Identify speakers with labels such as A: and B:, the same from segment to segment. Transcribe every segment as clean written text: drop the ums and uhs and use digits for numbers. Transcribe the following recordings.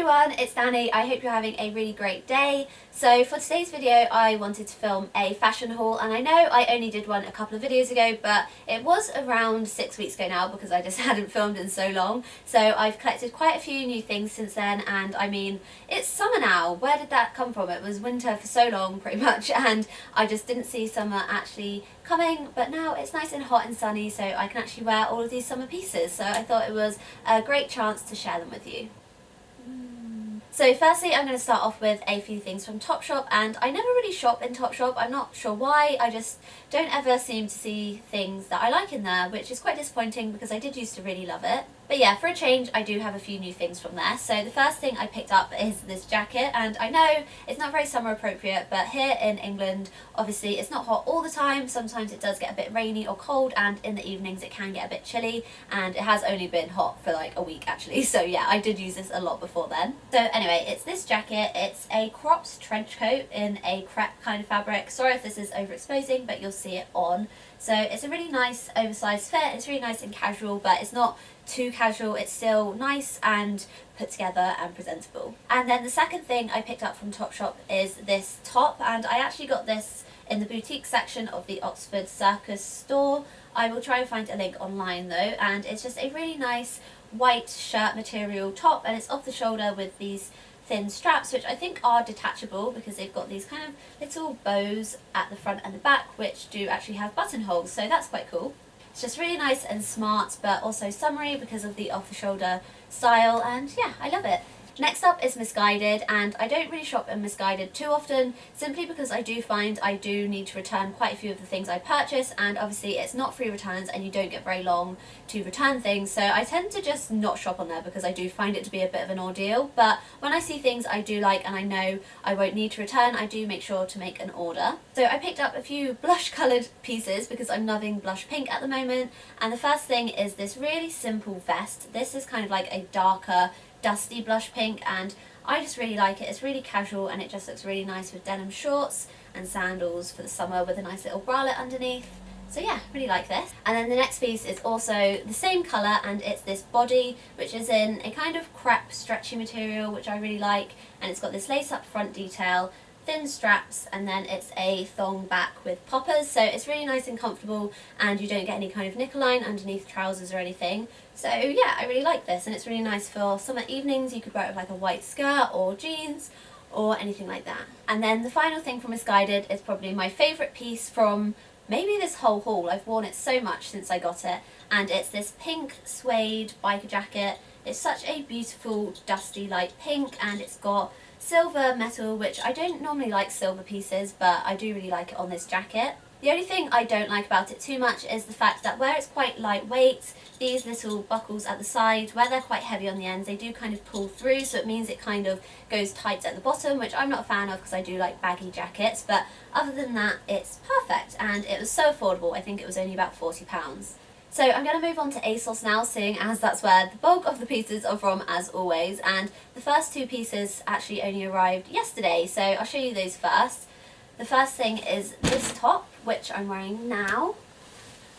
A: everyone, it's Dannii. I hope you're having a really great day. So for today's video I wanted to film a fashion haul, and I know I only did one a couple of videos ago, but it was around 6 weeks ago now because I just hadn't filmed in so long. So I've collected quite a few new things since then, and I mean, it's summer now. Where did that come from? It was winter for so long pretty much, and I just didn't see summer actually coming, but now it's nice and hot and sunny, so I can actually wear all of these summer pieces. So I thought it was a great chance to share them with you. So firstly, I'm going to start off with a few things from Topshop, and I never really shop in Topshop. I'm not sure why, I just don't ever seem to see things that I like in there, which is quite disappointing because I did used to really love it. But yeah, for a change, I do have a few new things from there. So the first thing I picked up is this jacket, and I know it's not very summer appropriate, but here in England, obviously it's not hot all the time. Sometimes it does get a bit rainy or cold, and in the evenings it can get a bit chilly, and it has only been hot for like a week actually. So yeah, I did use this a lot before then. So anyway, it's this jacket. It's a cropped trench coat in a crepe kind of fabric. Sorry if this is overexposing, but you'll see it on. So it's a really nice oversized fit. It's really nice and casual, but it's not too casual. It's still nice and put together and presentable. And then the second thing I picked up from Topshop is this top, and I actually got this in the boutique section of the Oxford Circus store. I will try and find a link online though, and it's just a really nice white shirt material top, and it's off the shoulder with these thin straps, which I think are detachable because they've got these kind of little bows at the front and the back, which do actually have buttonholes, so that's quite cool. It's just really nice and smart, but also summery because of the off-the-shoulder style, and yeah, I love it. Next up is Missguided, and I don't really shop in Missguided too often, simply because I do find I do need to return quite a few of the things I purchase, and obviously it's not free returns and you don't get very long to return things, so I tend to just not shop on there because I do find it to be a bit of an ordeal. But when I see things I do like and I know I won't need to return, I do make sure to make an order. So I picked up a few blush coloured pieces because I'm loving blush pink at the moment, and the first thing is this really simple vest. This is kind of like a darker dusty blush pink, and I just really like it. It's really casual and it just looks really nice with denim shorts and sandals for the summer with a nice little bralette underneath. So yeah, really like this. And then the next piece is also the same colour, and it's this body, which is in a kind of crepe stretchy material, which I really like, and it's got this lace up front detail, thin straps, and then it's a thong back with poppers, so it's really nice and comfortable, and you don't get any kind of neckline underneath trousers or anything. So yeah, I really like this, and it's really nice for summer evenings. You could wear it with like a white skirt or jeans or anything like that. And then the final thing from Missguided is probably my favourite piece from maybe this whole haul. I've worn it so much since I got it, and it's this pink suede biker jacket. It's such a beautiful dusty light pink, and it's got silver metal, which I don't normally like silver pieces, but I do really like it on this jacket. The only thing I don't like about it too much is the fact that where it's quite lightweight, these little buckles at the side, where they're quite heavy on the ends, they do kind of pull through, so it means it kind of goes tight at the bottom, which I'm not a fan of because I do like baggy jackets. But other than that, it's perfect, and it was so affordable. I think it was only about £40. So I'm going to move on to Asos now, seeing as that's where the bulk of the pieces are from as always, and the first two pieces actually only arrived yesterday, so I'll show you those first. The first thing is this top, which I'm wearing now.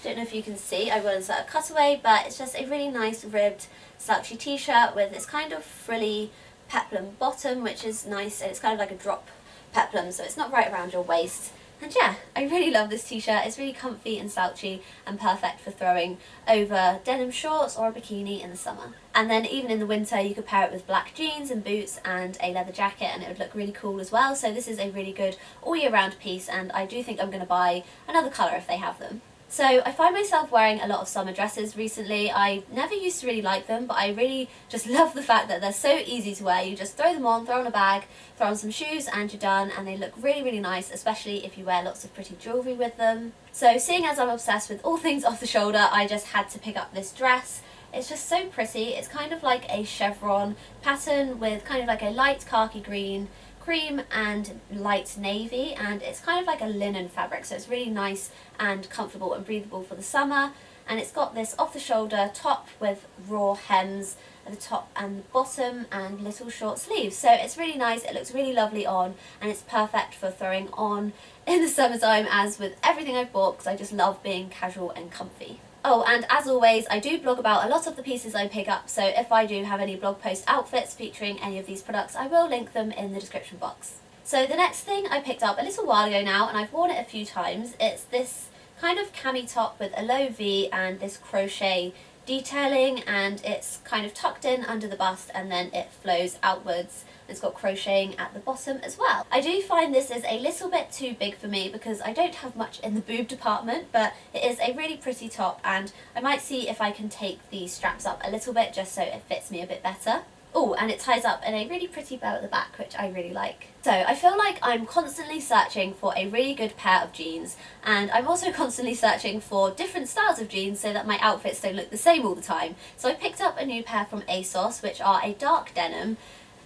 A: Don't know if you can see, I will insert a cutaway, but it's just a really nice ribbed slouchy t-shirt with this kind of frilly peplum bottom, which is nice, and it's kind of like a drop peplum, so it's not right around your waist. And yeah, I really love this t-shirt. It's really comfy and slouchy and perfect for throwing over denim shorts or a bikini in the summer. And then even in the winter you could pair it with black jeans and boots and a leather jacket, and it would look really cool as well. So this is a really good all year round piece, and I do think I'm going to buy another colour if they have them. So I find myself wearing a lot of summer dresses recently. I never used to really like them, but I really just love the fact that they're so easy to wear. You just throw them on, throw on a bag, throw on some shoes, and you're done, and they look really, really nice, especially if you wear lots of pretty jewellery with them. So seeing as I'm obsessed with all things off the shoulder, I just had to pick up this dress. It's just so pretty. It's kind of like a chevron pattern with kind of like a light khaki green, cream and light navy, and it's kind of like a linen fabric, so it's really nice and comfortable and breathable for the summer. And it's got this off the shoulder top with raw hems at the top and the bottom and little short sleeves, so it's really nice. It looks really lovely on, and it's perfect for throwing on in the summertime, as with everything I've bought, because I just love being casual and comfy. Oh, and as always, I do blog about a lot of the pieces I pick up, so if I do have any blog post outfits featuring any of these products, I will link them in the description box. So the next thing I picked up a little while ago now, and I've worn it a few times, it's this kind of cami top with a low V and this crochet detailing, and it's kind of tucked in under the bust and then it flows outwards. It's got crocheting at the bottom as well. I do find this is a little bit too big for me because I don't have much in the boob department, but it is a really pretty top, and I might see if I can take the straps up a little bit just so it fits me a bit better. Oh, and it ties up in a really pretty bow at the back, which I really like. So I feel like I'm constantly searching for a really good pair of jeans, and I'm also constantly searching for different styles of jeans so that my outfits don't look the same all the time. So I picked up a new pair from Asos, which are a dark denim.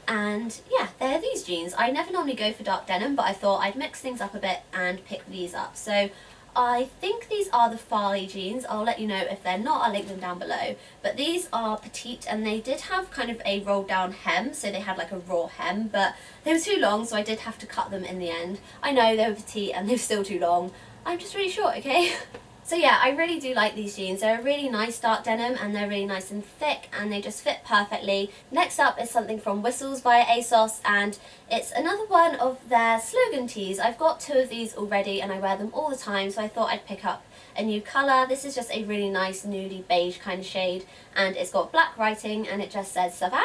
A: And yeah, they're these jeans. I never normally go for dark denim, but I thought I'd mix things up a bit and pick these up. So I think these are the Farley jeans. I'll let you know if they're not, I'll link them down below. But these are petite, and they did have kind of a rolled down hem, so they had like a raw hem, but they were too long, so I did have to cut them in the end. I know they were petite and they're still too long. I'm just really short, okay? So yeah, I really do like these jeans. They're a really nice dark denim, and they're really nice and thick, and they just fit perfectly. Next up is something from Whistles via Asos, and it's another one of their slogan tees. I've got 2 of these already and I wear them all the time, so I thought I'd pick up a new colour. This is just a really nice nudie beige kind of shade, and it's got black writing and it just says "Ça va?",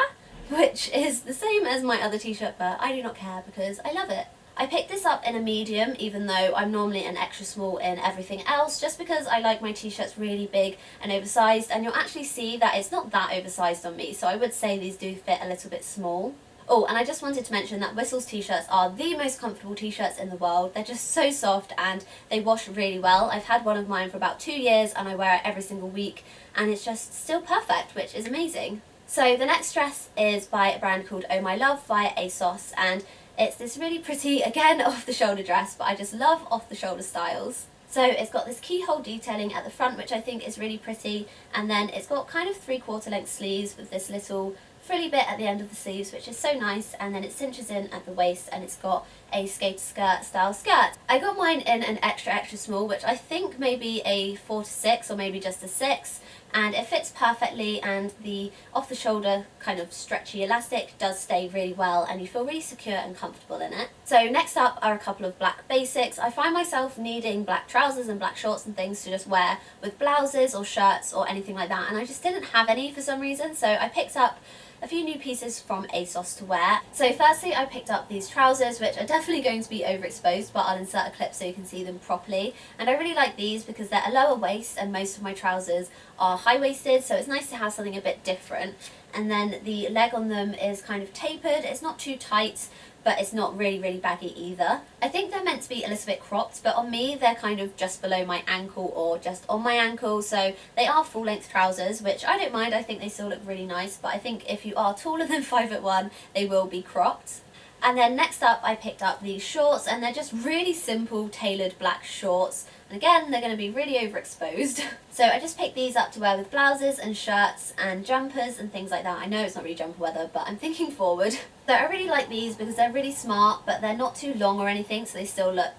A: which is the same as my other t-shirt, but I do not care because I love it. I picked this up in a medium, even though I'm normally an extra small in everything else, just because I like my t-shirts really big and oversized, and you'll actually see that it's not that oversized on me, so I would say these do fit a little bit small. Oh, and I just wanted to mention that Whistles t-shirts are the most comfortable t-shirts in the world. They're just so soft and they wash really well. I've had one of mine for about 2 years and I wear it every single week, and it's just still perfect, which is amazing. So the next dress is by a brand called Oh My Love via Asos, and it's this really pretty, again, off-the-shoulder dress, but I just love off-the-shoulder styles. So it's got this keyhole detailing at the front, which I think is really pretty, and then it's got kind of 3/4 length sleeves with this little frilly bit at the end of the sleeves, which is so nice, and then it cinches in at the waist, and it's got a skater skirt style skirt. I got mine in an extra small, which I think may be a 4 to 6 or maybe just a 6, and it fits perfectly, and the off the shoulder kind of stretchy elastic does stay really well, and you feel really secure and comfortable in it. So next up are a couple of black basics. I find myself needing black trousers and black shorts and things to just wear with blouses or shirts or anything like that, and I just didn't have any for some reason, so I picked up a few new pieces from Asos to wear. So firstly, I picked up these trousers, which are definitely going to be overexposed, but I'll insert a clip so you can see them properly. And I really like these because they're a lower waist, and most of my trousers are high-waisted, so it's nice to have something a bit different. And then the leg on them is kind of tapered. It's not too tight, but it's not really baggy either. I think they're meant to be a little bit cropped, but on me they're kind of just below my ankle or just on my ankle, so they are full length trousers, which I don't mind. I think they still look really nice, but I think if you are taller than 5'1", they will be cropped. And then next up I picked up these shorts, and they're just really simple tailored black shorts. And again, they're going to be really overexposed. So I just picked these up to wear with blouses and shirts and jumpers and things like that. I know it's not really jumper weather, but I'm thinking forward. So I really like these because they're really smart, but they're not too long or anything, so they still look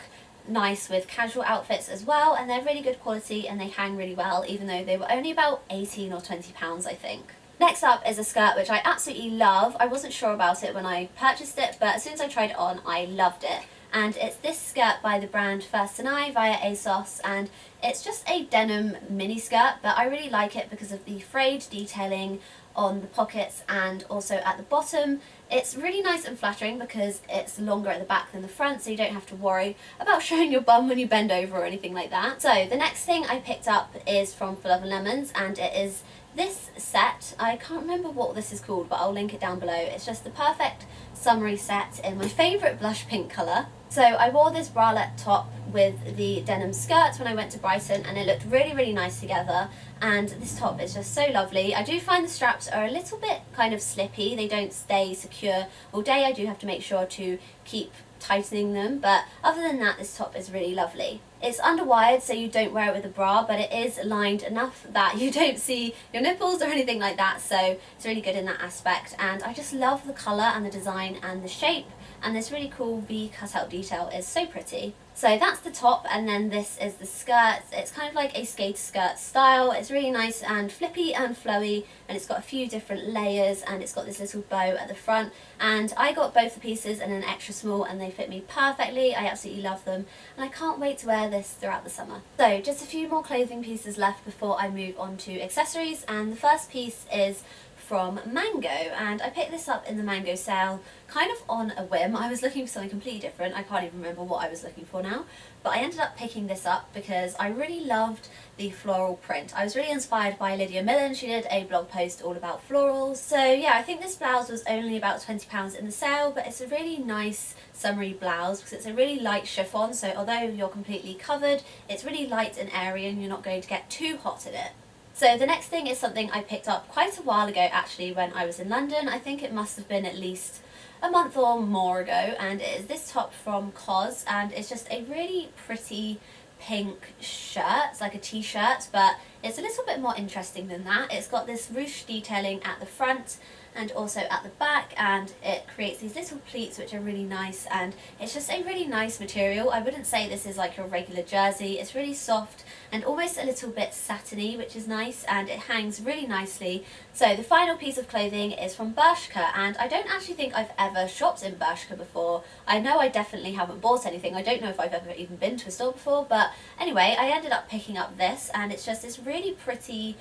A: nice with casual outfits as well, and they're really good quality and they hang really well, even though they were only about 18 or 20 pounds, I think. Next up is a skirt which I absolutely love. I wasn't sure about it when I purchased it, but as soon as I tried it on, I loved it. And it's this skirt by the brand Dannii via Asos, and it's just a denim mini skirt, but I really like it because of the frayed detailing on the pockets and also at the bottom. It's really nice and flattering because it's longer at the back than the front, so you don't have to worry about showing your bum when you bend over or anything like that. So the next thing I picked up is from For Love & Lemons, and it is this set. I can't remember what this is called, but I'll link it down below. It's just the perfect summery set in my favourite blush pink colour. So I wore this bralette top with the denim skirt when I went to Brighton, and it looked really nice together, and this top is just so lovely. I do find the straps are a little bit kind of slippy. They don't stay secure all day. I do have to make sure to keep tightening them, but other than that, this top is really lovely. It's underwired, so you don't wear it with a bra, but it is lined enough that you don't see your nipples or anything like that, so it's really good in that aspect. And I just love the colour and the design and the shape, and this really cool V cutout detail is so pretty. So that's the top, and then this is the skirt. It's kind of like a skater skirt style. It's really nice and flippy and flowy, and it's got a few different layers, and it's got this little bow at the front. And I got both the pieces in an extra small, and they fit me perfectly. I absolutely love them, and I can't wait to wear this throughout the summer. So just a few more clothing pieces left before I move on to accessories, and the first piece is from Mango, and I picked this up in the Mango sale kind of on a whim. I was looking for something completely different. I can't even remember what I was looking for now, but I ended up picking this up because I really loved the floral print. I was really inspired by Lydia Millen. She did a blog post all about florals. So yeah, I think this blouse was only about £20 in the sale, but it's a really nice summery blouse because it's a really light chiffon, so although you're completely covered, it's really light and airy and you're not going to get too hot in it. So the next thing is something I picked up quite a while ago actually when I was in London. I think it must have been at least a month or more ago, and it is this top from COS, and it's just a really pretty pink shirt. It's like a t-shirt, but it's a little bit more interesting than that. It's got this ruche detailing at the front and also at the back, and it creates these little pleats which are really nice, and it's just a really nice material. I wouldn't say this is like your regular jersey. It's really soft and almost a little bit satiny, which is nice, and it hangs really nicely. So the final piece of clothing is from Bershka, and I don't actually think I've ever shopped in Bershka before. I know I definitely haven't bought anything. I don't know if I've ever even been to a store before, but anyway, I ended up picking up this, and it's just this really pretty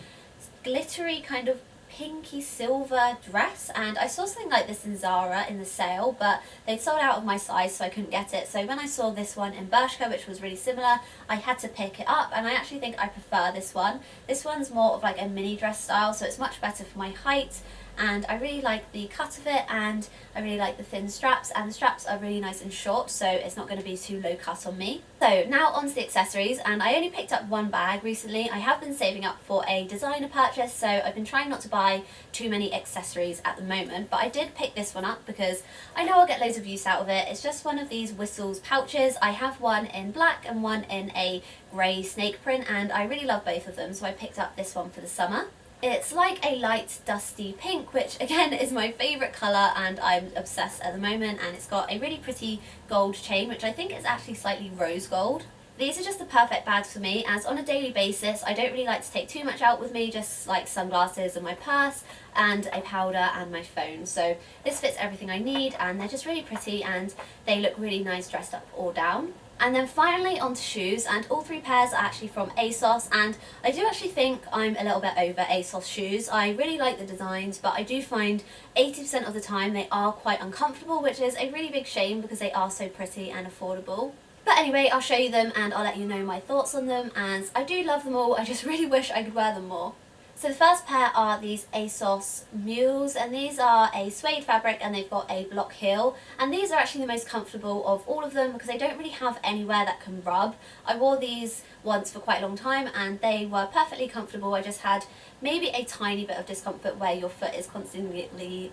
A: glittery kind of pinky silver dress, and I saw something like this in Zara in the sale, but they'd sold out of my size, so I couldn't get it. So when I saw this one in Bershka, which was really similar, I had to pick it up, and I actually think I prefer this one. This one's more of like a mini dress style, so it's much better for my height, and I really like the cut of it, and I really like the thin straps, and the straps are really nice and short, so it's not going to be too low cut on me. So now on to the accessories, and I only picked up one bag recently. I have been saving up for a designer purchase, so I've been trying not to buy too many accessories at the moment, but I did pick this one up because I know I'll get loads of use out of it. It's just one of these Whistles pouches. I have one in black and one in a grey snake print, and I really love both of them, so I picked up this one for the summer. It's like a light dusty pink, which again is my favourite colour, and I'm obsessed at the moment, and it's got a really pretty gold chain, which I think is actually slightly rose gold. These are just the perfect bags for me, as on a daily basis I don't really like to take too much out with me, just like sunglasses and my purse and a powder and my phone. So this fits everything I need, and they're just really pretty, and they look really nice dressed up or down. And then finally onto shoes, and all three pairs are actually from Asos, and I do actually think I'm a little bit over Asos shoes. I really like the designs, but I do find 80% of the time they are quite uncomfortable, which is a really big shame because they are so pretty and affordable. But anyway, I'll show you them and I'll let you know my thoughts on them, and I do love them all. I just really wish I could wear them more. So the first pair are these Asos mules, and these are a suede fabric, and they've got a block heel, and these are actually the most comfortable of all of them because they don't really have anywhere that can rub. I wore these once for quite a long time and they were perfectly comfortable. I just had maybe a tiny bit of discomfort where your foot is constantly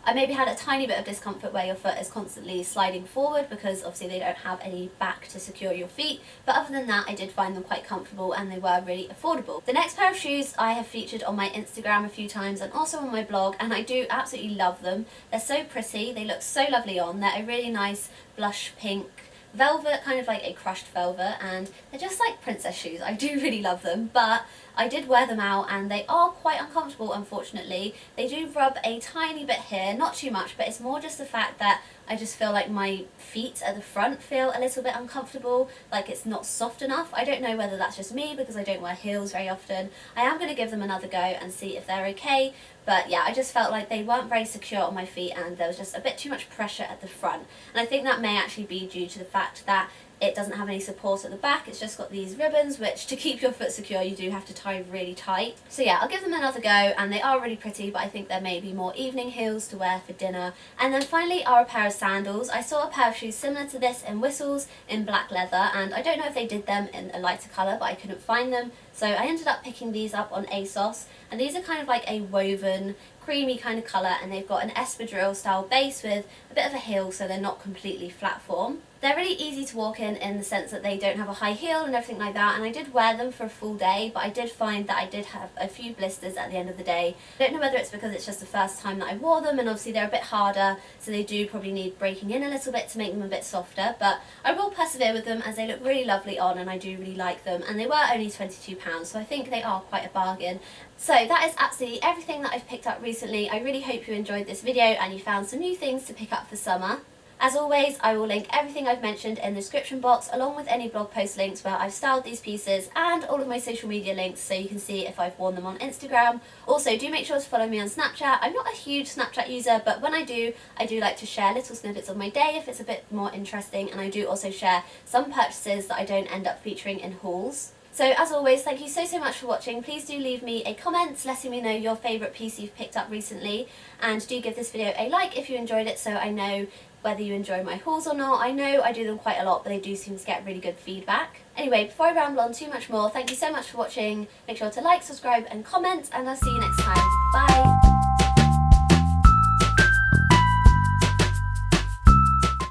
A: I maybe had a tiny bit of discomfort where your foot is constantly sliding forward because obviously they don't have any back to secure your feet, but other than that I did find them quite comfortable and they were really affordable. The next pair of shoes I have featured on my Instagram a few times and also on my blog, and I do absolutely love them. They're so pretty, they look so lovely on. They're a really nice blush pink velvet, kind of like a crushed velvet, and they're just like princess shoes. I do really love them, but I did wear them out and they are quite uncomfortable, unfortunately. They do rub a tiny bit here, not too much, but it's more just the fact that I just feel like my feet at the front feel a little bit uncomfortable, like it's not soft enough. I don't know whether that's just me because I don't wear heels very often. I am going to give them another go and see if they're okay, but yeah, I just felt like they weren't very secure on my feet and there was just a bit too much pressure at the front. And I think that may actually be due to the fact that it doesn't have any support at the back. It's just got these ribbons, which to keep your foot secure you do have to tie really tight. So yeah, I'll give them another go, and they are really pretty, but I think there may be more evening heels to wear for dinner. And then finally are a pair of sandals. I saw a pair of shoes similar to this in Whistles in black leather, and I don't know if they did them in a lighter colour, but I couldn't find them. So I ended up picking these up on Asos, and these are kind of like a woven creamy kind of colour, and they've got an espadrille style base with a bit of a heel, so they're not completely flat form. They're really easy to walk in the sense that they don't have a high heel and everything like that, and I did wear them for a full day, but I did find that I did have a few blisters at the end of the day. I don't know whether it's because it's just the first time that I wore them, and obviously they're a bit harder, so they do probably need breaking in a little bit to make them a bit softer, but I will persevere with them as they look really lovely on, and I do really like them, and they were only £22, so I think they are quite a bargain. So that is absolutely everything that I've picked up recently. I really hope you enjoyed this video and you found some new things to pick up for summer. As always, I will link everything I've mentioned in the description box, along with any blog post links where I've styled these pieces, and all of my social media links so you can see if I've worn them on Instagram. Also, do make sure to follow me on Snapchat. I'm not a huge Snapchat user, but when I do like to share little snippets of my day if it's a bit more interesting, and I do also share some purchases that I don't end up featuring in hauls. So as always, thank you so much for watching. Please do leave me a comment letting me know your favourite piece you've picked up recently, and do give this video a like if you enjoyed it so I know whether you enjoy my hauls or not. I know I do them quite a lot, but they do seem to get really good feedback. Anyway, before I ramble on too much more, thank you so much for watching. Make sure to like, subscribe and comment, and I'll see you next time. Bye!